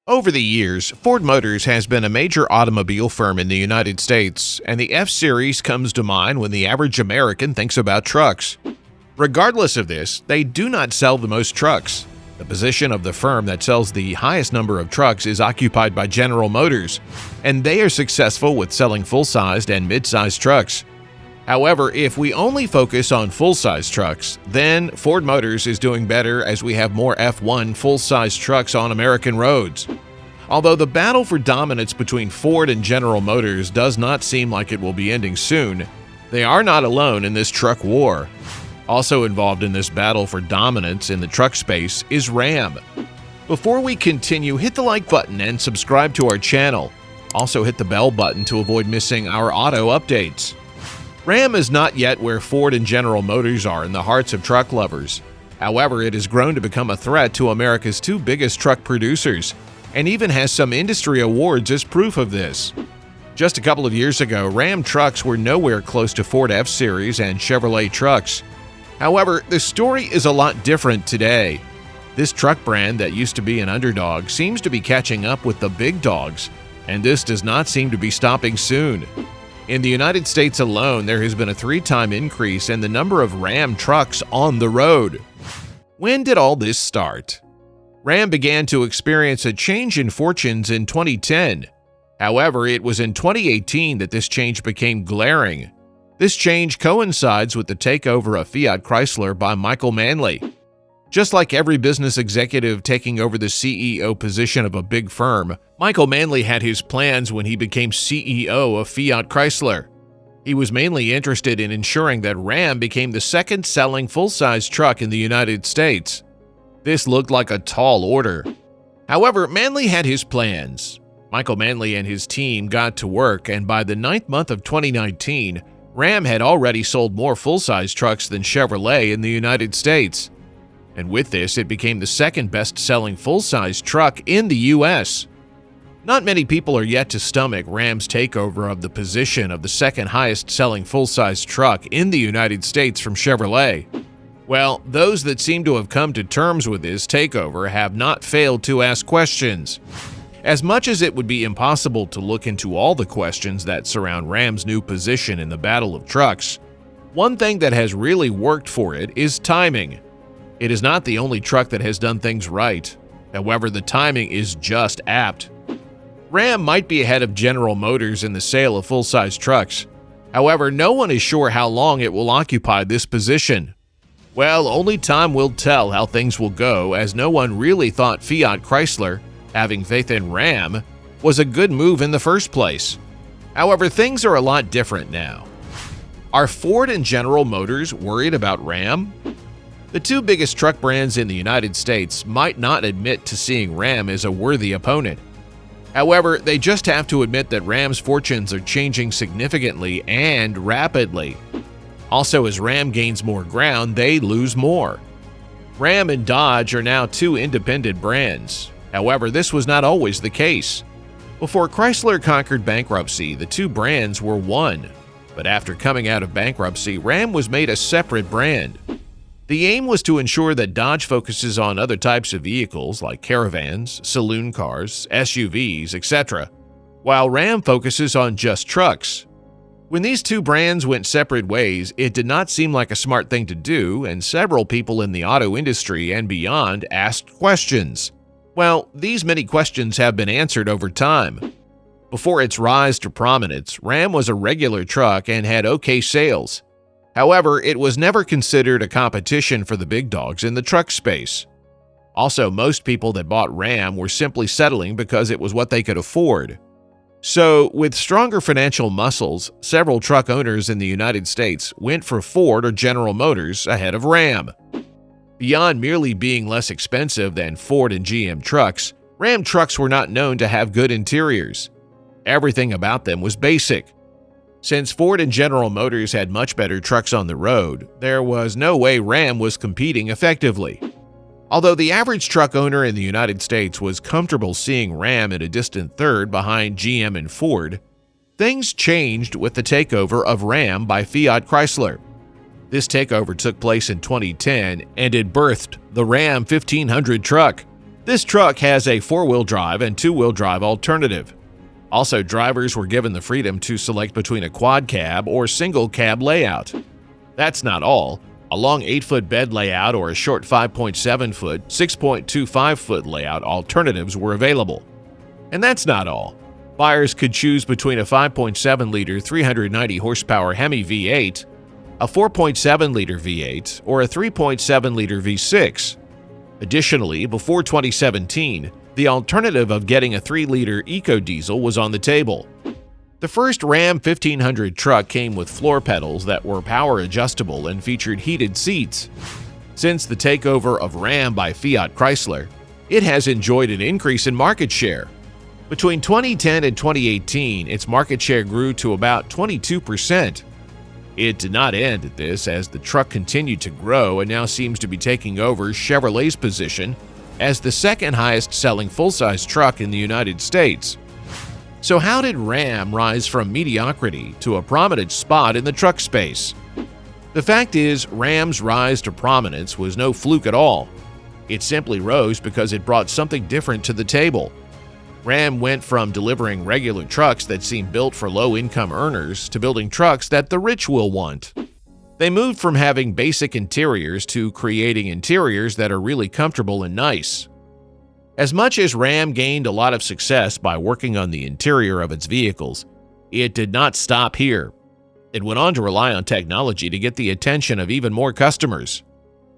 Over the years, Ford Motors has been a major automobile firm in the United States, and the F-Series comes to mind when the average American thinks about trucks. Regardless of this, they do not sell the most trucks. The position of the firm that sells the highest number of trucks is occupied by General Motors, and they are successful with selling full-sized and mid-sized trucks. However, if we only focus on full-size trucks, then Ford Motors is doing better as we have more F1 full-size trucks on American roads. Although the battle for dominance between Ford and General Motors does not seem like it will be ending soon, they are not alone in this truck war. Also involved in this battle for dominance in the truck space is Ram. Before we continue, hit the like button and subscribe to our channel. Also hit the bell button to avoid missing our auto updates. Ram is not yet where Ford and General Motors are in the hearts of truck lovers. However, it has grown to become a threat to America's two biggest truck producers, and even has some industry awards as proof of this. Just a couple of years ago, Ram trucks were nowhere close to Ford F-Series and Chevrolet trucks. However, the story is a lot different today. This truck brand that used to be an underdog seems to be catching up with the big dogs, and this does not seem to be stopping soon. In the United States alone, there has been a 3-time increase in the number of Ram trucks on the road. When did all this start? Ram began to experience a change in fortunes in 2010. However, it was in 2018 that this change became glaring. This change coincides with the takeover of Fiat Chrysler by Michael Manley. Just like every business executive taking over the CEO position of a big firm, Michael Manley had his plans when he became CEO of Fiat Chrysler. He was mainly interested in ensuring that Ram became the second-selling full-size truck in the United States. This looked like a tall order. However, Manley had his plans. Michael Manley and his team got to work, and by the 9th month of 2019, Ram had already sold more full-size trucks than Chevrolet in the United States. And with this, it became the second best-selling full-size truck in the U.S. Not many people are yet to stomach Ram's takeover of the position of the second highest-selling full-size truck in the United States from Chevrolet. Well, those that seem to have come to terms with this takeover have not failed to ask questions. As much as it would be impossible to look into all the questions that surround Ram's new position in the battle of trucks, one thing that has really worked for it is timing. It is not the only truck that has done things right. However, the timing is just apt. Ram might be ahead of General Motors in the sale of full-size trucks. However, no one is sure how long it will occupy this position. Well, only time will tell how things will go, as no one really thought Fiat Chrysler, having faith in Ram, was a good move in the first place. However, things are a lot different now. Are Ford and General Motors worried about Ram? The two biggest truck brands in the United States might not admit to seeing Ram as a worthy opponent. However, they just have to admit that Ram's fortunes are changing significantly and rapidly. Also, as Ram gains more ground, they lose more. Ram and Dodge are now two independent brands. However, this was not always the case. Before Chrysler conquered bankruptcy, the two brands were one. But after coming out of bankruptcy, Ram was made a separate brand. The aim was to ensure that Dodge focuses on other types of vehicles like caravans, saloon cars, SUVs, etc., while Ram focuses on just trucks. When these two brands went separate ways, it did not seem like a smart thing to do, and several people in the auto industry and beyond asked questions. Well, these many questions have been answered over time. Before its rise to prominence, Ram was a regular truck and had okay sales. However, it was never considered a competition for the big dogs in the truck space. Also, most people that bought Ram were simply settling because it was what they could afford. So, with stronger financial muscles, several truck owners in the United States went for Ford or General Motors ahead of Ram. Beyond merely being less expensive than Ford and GM trucks, Ram trucks were not known to have good interiors. Everything about them was basic. Since Ford and General Motors had much better trucks on the road, there was no way Ram was competing effectively. Although the average truck owner in the United States was comfortable seeing Ram at a distant third behind GM and Ford, things changed with the takeover of Ram by Fiat Chrysler. This takeover took place in 2010, and it birthed the Ram 1500 truck. This truck has a 4-wheel drive and 2-wheel drive alternative. Also, drivers were given the freedom to select between a quad cab or single cab layout. That's not all. A long 8-foot bed layout or a short 5.7-foot, 6.25-foot layout alternatives were available. And that's not all. Buyers could choose between a 5.7-liter 390-horsepower Hemi V8, a 4.7-liter V8, or a 3.7-liter V6. Additionally, before 2017, the alternative of getting a 3-liter EcoDiesel was on the table. The first Ram 1500 truck came with floor pedals that were power adjustable and featured heated seats. Since the takeover of Ram by Fiat Chrysler, it has enjoyed an increase in market share. Between 2010 and 2018, its market share grew to about 22%. It did not end at this, as the truck continued to grow and now seems to be taking over Chevrolet's position as the second highest selling full-size truck in the United States. So how did Ram rise from mediocrity to a prominent spot in the truck space? The fact is, Ram's rise to prominence was no fluke at all. It simply rose because it brought something different to the table. Ram went from delivering regular trucks that seem built for low-income earners to building trucks that the rich will want. They moved from having basic interiors to creating interiors that are really comfortable and nice. As much as Ram gained a lot of success by working on the interior of its vehicles, it did not stop here. It went on to rely on technology to get the attention of even more customers.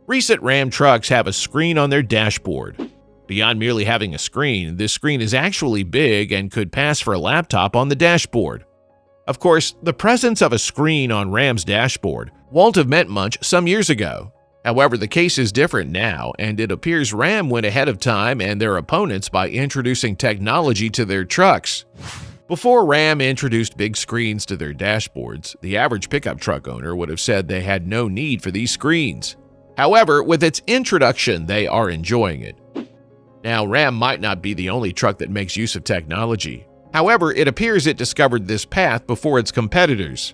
Recent Ram trucks have a screen on their dashboard. Beyond merely having a screen, this screen is actually big and could pass for a laptop on the dashboard. Of course, the presence of a screen on Ram's dashboard won't have meant much some years ago. However, the case is different now, and it appears Ram went ahead of time and their opponents by introducing technology to their trucks. Before Ram introduced big screens to their dashboards, the average pickup truck owner would have said they had no need for these screens. However, with its introduction, they are enjoying it. Now, Ram might not be the only truck that makes use of technology. However, it appears it discovered this path before its competitors.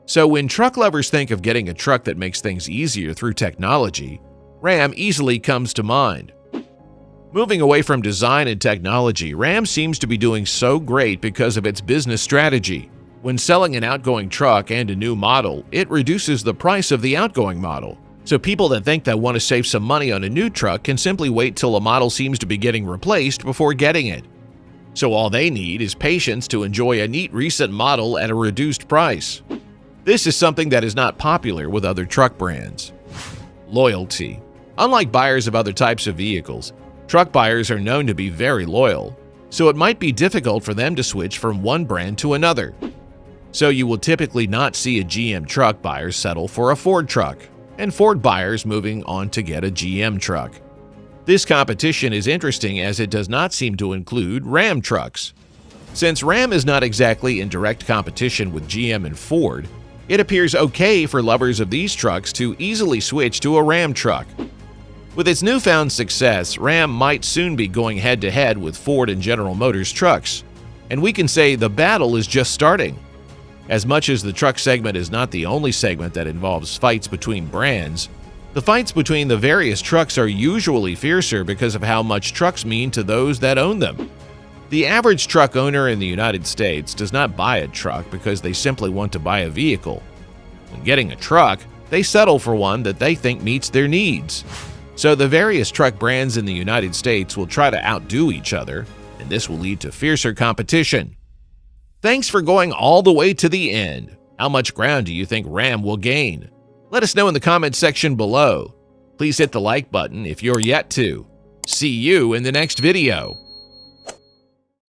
So when truck lovers think of getting a truck that makes things easier through technology, Ram easily comes to mind. Moving away from design and technology, Ram seems to be doing so great because of its business strategy. When selling an outgoing truck and a new model, it reduces the price of the outgoing model. So people that think they want to save some money on a new truck can simply wait till a model seems to be getting replaced before getting it. So all they need is patience to enjoy a neat recent model at a reduced price. This is something that is not popular with other truck brands. Loyalty. Unlike buyers of other types of vehicles, truck buyers are known to be very loyal, so it might be difficult for them to switch from one brand to another. So you will typically not see a GM truck buyer settle for a Ford truck, and Ford buyers moving on to get a GM truck. This competition is interesting as it does not seem to include Ram trucks. Since Ram is not exactly in direct competition with GM and Ford, it appears okay for lovers of these trucks to easily switch to a Ram truck. With its newfound success, Ram might soon be going head-to-head with Ford and General Motors trucks, and we can say the battle is just starting. As much as the truck segment is not the only segment that involves fights between brands, the fights between the various trucks are usually fiercer because of how much trucks mean to those that own them. The average truck owner in the United States does not buy a truck because they simply want to buy a vehicle. When getting a truck, they settle for one that they think meets their needs. So the various truck brands in the United States will try to outdo each other, and this will lead to fiercer competition. Thanks for going all the way to the end. How much ground do you think Ram will gain? Let us know in the comments section below. Please hit the like button if you're yet to. See you in the next video.